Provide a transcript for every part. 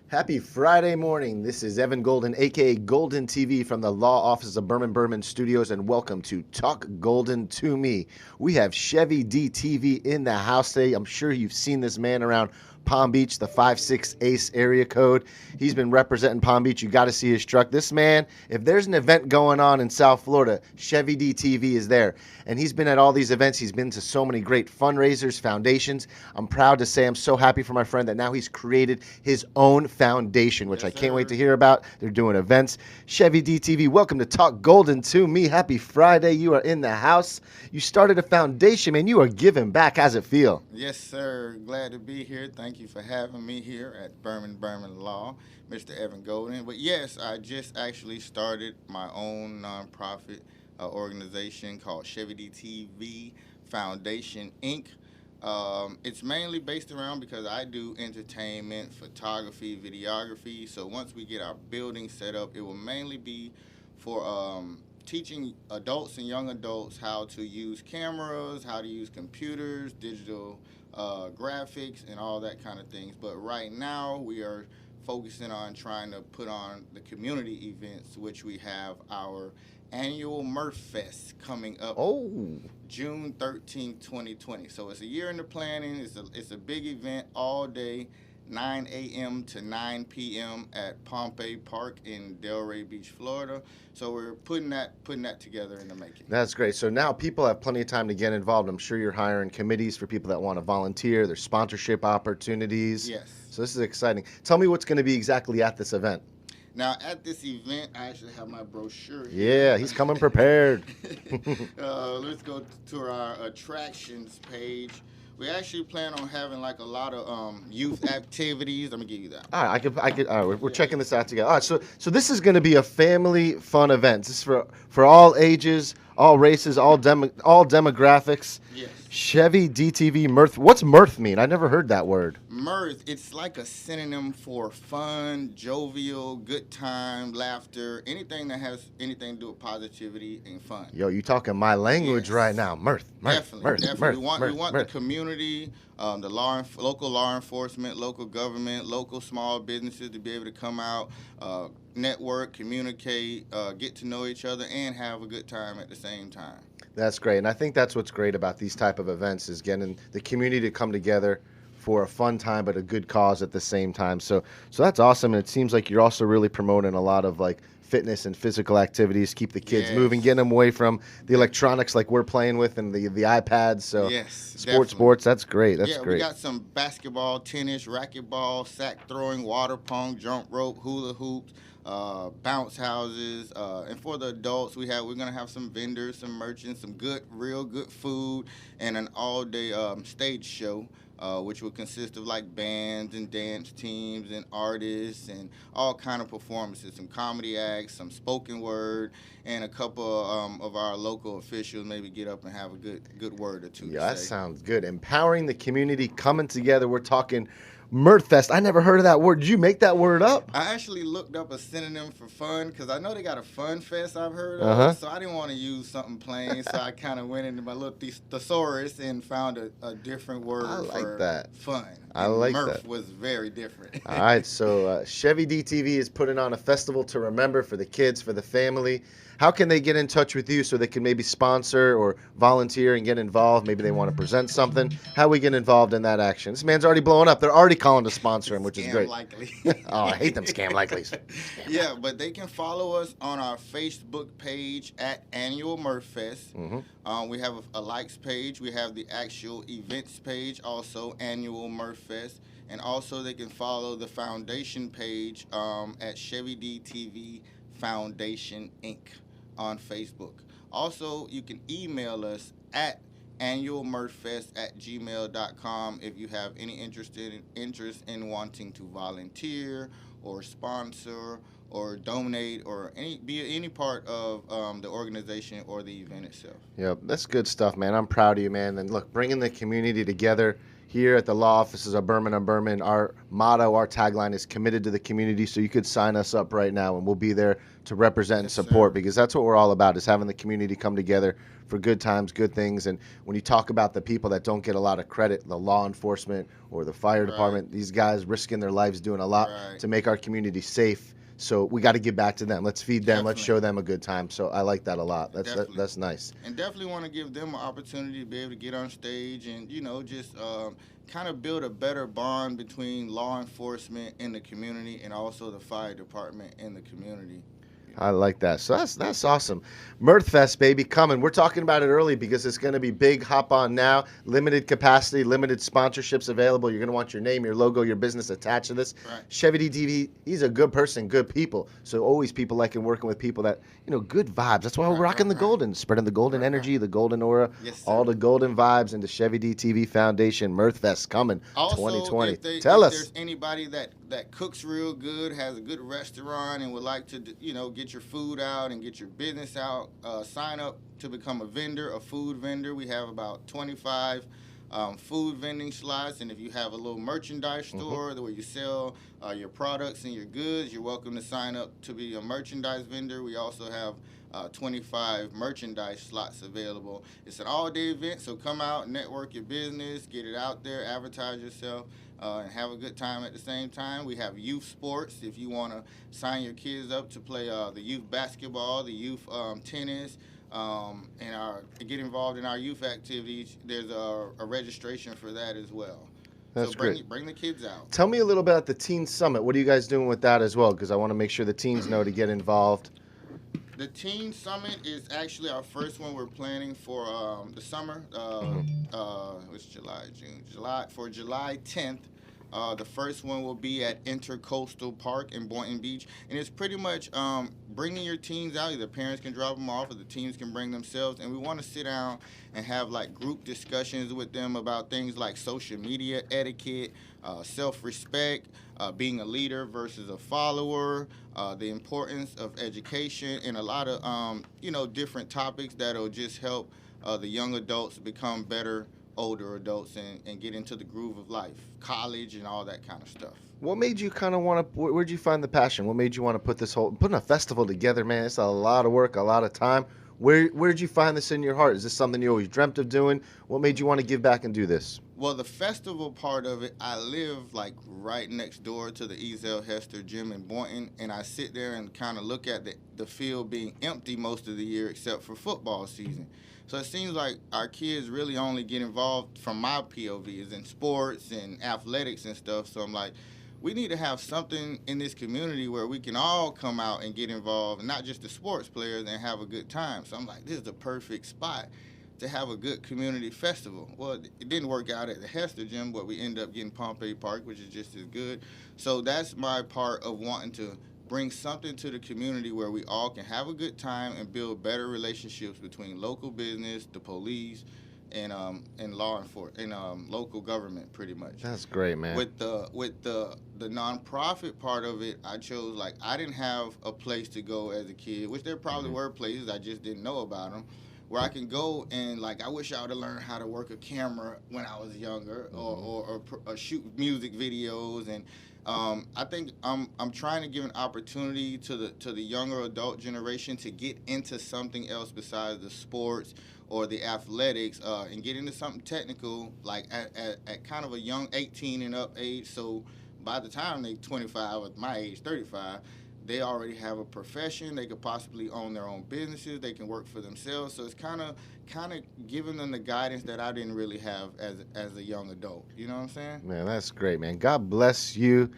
Happy Friday morning. This is Evan Golden, aka Golden TV from the law offices of Berman Studios, and welcome to Talk Golden to Me. We have ChevyDTV in the house today. I'm sure you've seen this man around Palm Beach, the 56 Ace area code. He's been representing Palm Beach. You got to see his truck. This man, if there's an event going on in South Florida, ChevyDTV is there. And he's been at all these events. He's been to so many great fundraisers, foundations. I'm proud to say I'm so happy for my friend that now he's created his own foundation, which I can't wait to hear about. They're doing events. ChevyDTV, welcome to Talk Golden to Me. Happy Friday. You are in the house. You started a foundation, man. You are giving back. How's it feel? Yes, sir. Glad to be here. Thank you for having me here at Berman Law, Mr. Evan Golden. But yes, I just actually started my own nonprofit organization called ChevyDTV Foundation Inc. It's mainly based around because I do entertainment, photography, videography. So once we get our building set up, it will mainly be for teaching adults and young adults how to use cameras, how to use computers, digital graphics, and all that kind of things. But right now, we are focusing on trying to put on the community events, which we have our annual Mirth Fest coming up June 13th, 2020. So it's a year in the planning. It's a big event all day, 9 a.m. to 9 p.m. at Pompey Park in Delray Beach, Florida. So we're putting that together in the making. That's great. So now people have plenty of time to get involved. I'm sure you're hiring committees for people that want to volunteer. There's sponsorship opportunities. Yes. So this is exciting. Tell me what's going to be exactly at this event. Now, at this event, I actually have my brochure here. Yeah, he's coming prepared. Let's go to our attractions page. We actually plan on having like a lot of youth activities. Let me give you that. All right, I could. All right, we're checking this out together. All right, so this is going to be a family fun event. This is for all ages, all races, all demographics. Yes. ChevyDTV Mirth. What's Mirth mean? I never heard that word. Mirth, it's like a synonym for fun, jovial, good time, laughter, anything that has anything to do with positivity and fun. Yo, you talking my language right now. Mirth. Definitely. We want Mirth. the community, the local law enforcement, local government, local small businesses to be able to come out, network, communicate, get to know each other, and have a good time at the same time. That's great, and I think that's what's great about these type of events is getting the community to come together for a fun time but a good cause at the same time. So that's awesome, and it seems like you're also really promoting a lot of like fitness and physical activities, keep the kids moving, getting them away from the electronics like we're playing with and the iPads. So sports, that's great. That's great. We got some basketball, tennis, racquetball, sack throwing, water pong, jump rope, hula hoops, bounce houses, and for the adults, we're gonna have some vendors, some merchants, some real good food, and an all-day stage show. Which will consist of like bands and dance teams and artists and all kind of performances, some comedy acts, some spoken word, and a couple of our local officials maybe get up and have a good word or two. Yeah, that sounds good. Empowering the community, coming together. We're talking Mirth Fest. I never heard of that word. Did you make that word up? I actually looked up a synonym for fun because I know they got a fun fest I've heard of, so I didn't want to use something plain, so I kind of went into my little thesaurus and found a different word for fun. I like Mirth that. Was very different. All right, so ChevyDTV is putting on a festival to remember for the kids, for the family. How can they get in touch with you so they can maybe sponsor or volunteer and get involved? Maybe they want to present something. How we get involved in that action? This man's already blowing up. They're already calling to sponsor him, which is great. Likely. Oh, I hate them scam likelies. Yeah, but they can follow us on our Facebook page at Annual Mirth Fest. We have a likes page. We have the actual events page, also Annual Mirth Fest. And also they can follow the foundation page at ChevyDTV Foundation Inc. on Facebook. Also, you can email us at annualmirthfest@gmail.com if you have any interest in wanting to volunteer or sponsor or donate or be any part of the organization or the event itself. Yep, that's good stuff, man. I'm proud of you, man. And look, bringing the community together, here at the law offices of Berman and Berman, our motto, our tagline is committed to the community. So you could sign us up right now, and we'll be there to represent and support, because that's what we're all about, is having the community come together for good times, good things. And when you talk about the people that don't get a lot of credit, the law enforcement or the fire department, these guys risking their lives doing a lot to make our community safe. So we got to give back to them. Let's feed them. Let's show them a good time. So I like that a lot. That's nice. And definitely want to give them an opportunity to be able to get on stage and, you know, just kind of build a better bond between law enforcement and the community, and also the fire department and the community. I like that. So that's awesome. Mirth Fest, baby, coming. We're talking about it early because it's going to be big. Hop on now. Limited capacity, limited sponsorships available. You're going to want your name, your logo, your business attached to this. Right. ChevyDTV, he's a good person, good people. So always people liking working with people that, you know, good vibes. That's why we're rocking the golden, spreading the golden energy, the golden aura, all the golden vibes into ChevyDTV Foundation. Mirth Fest coming also, 2020. If there's anybody that cooks real good, has a good restaurant, and would like to, you know, get your food out and get your business out, sign up to become a vendor, a food vendor. We have about 25 food vending slots, and if you have a little merchandise store where you sell your products and your goods, you're welcome to sign up to be a merchandise vendor. We also have 25 merchandise slots available. It's an all-day event, so come out, network your business, get it out there, advertise yourself, and have a good time at the same time. We have youth sports. If you want to sign your kids up to play the youth basketball, the youth tennis, and get involved in our youth activities, there's a registration for that as well. That's great. Bring the kids out. Tell me a little about the Teen Summit. What are you guys doing with that as well? Because I want to make sure the teens know to get involved. The Teen Summit is actually our first one we're planning for the summer. It's July 10th. The first one will be at Intercoastal Park in Boynton Beach, and it's pretty much bringing your teens out. Either parents can drop them off, or the teens can bring themselves, and we want to sit down and have like group discussions with them about things like social media etiquette, self-respect, being a leader versus a follower, the importance of education, and a lot of different topics that'll just help the young adults become better older adults and get into the groove of life, college, and all that kind of stuff. What made you kind of want to, where'd you find the passion? What made you want to putting a festival together, man? It's a lot of work, a lot of time. Where'd you find this in your heart? Is this something you always dreamt of doing? What made you want to give back and do this? Well, the festival part of it, I live like right next door to the Ezel Hester Gym in Boynton, and I sit there and kind of look at the field being empty most of the year except for football season. So it seems like our kids really only get involved, from my POV, is in sports and athletics and stuff. So I'm like, we need to have something in this community where we can all come out and get involved, and not just the sports players, and have a good time. So I'm like, this is the perfect spot to have a good community festival. Well, it didn't work out at the Hester Gym, but we ended up getting Pompey Park, which is just as good. So that's my part of wanting to bring something to the community where we all can have a good time and build better relationships between local business, the police, and law enforcement, and local government, pretty much. That's great, man. With the nonprofit part of it, I chose, like, I didn't have a place to go as a kid, which there probably were places, I just didn't know about them, where I can go and, like, I wish I would have learned how to work a camera when I was younger, or shoot music videos. And I think I'm trying to give an opportunity to the younger adult generation to get into something else besides the sports or the athletics, and get into something technical, like at kind of a young 18 and up age. So by the time they're 25, at my age, 35, they already have a profession. They could possibly own their own businesses. They can work for themselves. So it's kind of giving them the guidance that I didn't really have as a young adult. You know what I'm saying? Man, that's great, man. God bless you.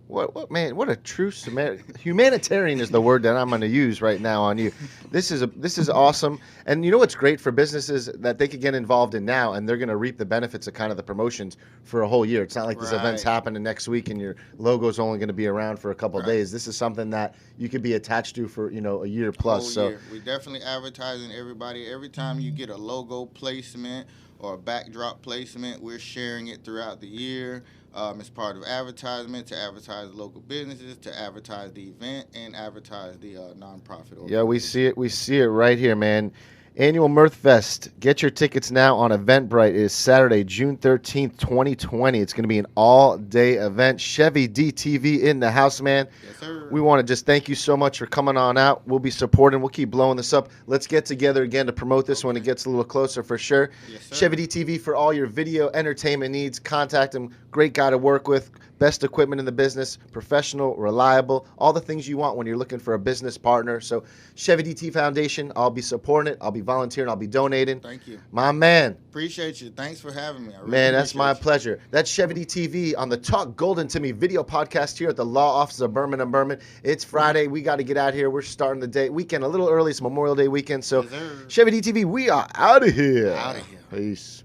What a true humanitarian is the word that I'm going to use right now on you. This is awesome. And you know what's great for businesses that they could get involved in now, and they're going to reap the benefits of kind of the promotions for a whole year. It's not like this event's happening next week and your logo's only going to be around for a couple of days. This is something that you could be attached to for, a year plus. Whole year. We definitely advertising everybody. Every time you get a logo placement or a backdrop placement, we're sharing it throughout the year. It's part of advertisement, to advertise local businesses, to advertise the event, and advertise the nonprofit organization. Yeah, we see it right here, man. Annual Mirth Fest. Get your tickets now on Eventbrite. It is Saturday, June 13th, 2020. It's going to be an all-day event. ChevyDTV in the house, man. Yes, sir. We want to just thank you so much for coming on out. We'll be supporting. We'll keep blowing this up. Let's get together again to promote this when it gets a little closer for sure. Yes, sir. ChevyDTV for all your video entertainment needs. Contact him. Great guy to work with. Best equipment in the business. Professional, reliable. All the things you want when you're looking for a business partner. So ChevyDTV Foundation, I'll be supporting it. I'll be volunteering. I'll be donating. Thank you. My man. Appreciate you. Thanks for having me. I really Man, that's my appreciate you. pleasure. That's ChevyDTV on the Talk Golden to Me video podcast here at the Law Office of Berman and Berman. It's Friday. We got to get out here. We're starting the day weekend a little early. It's Memorial Day weekend. So Yes, sir. ChevyDTV, we are out of here. Out of here. Peace.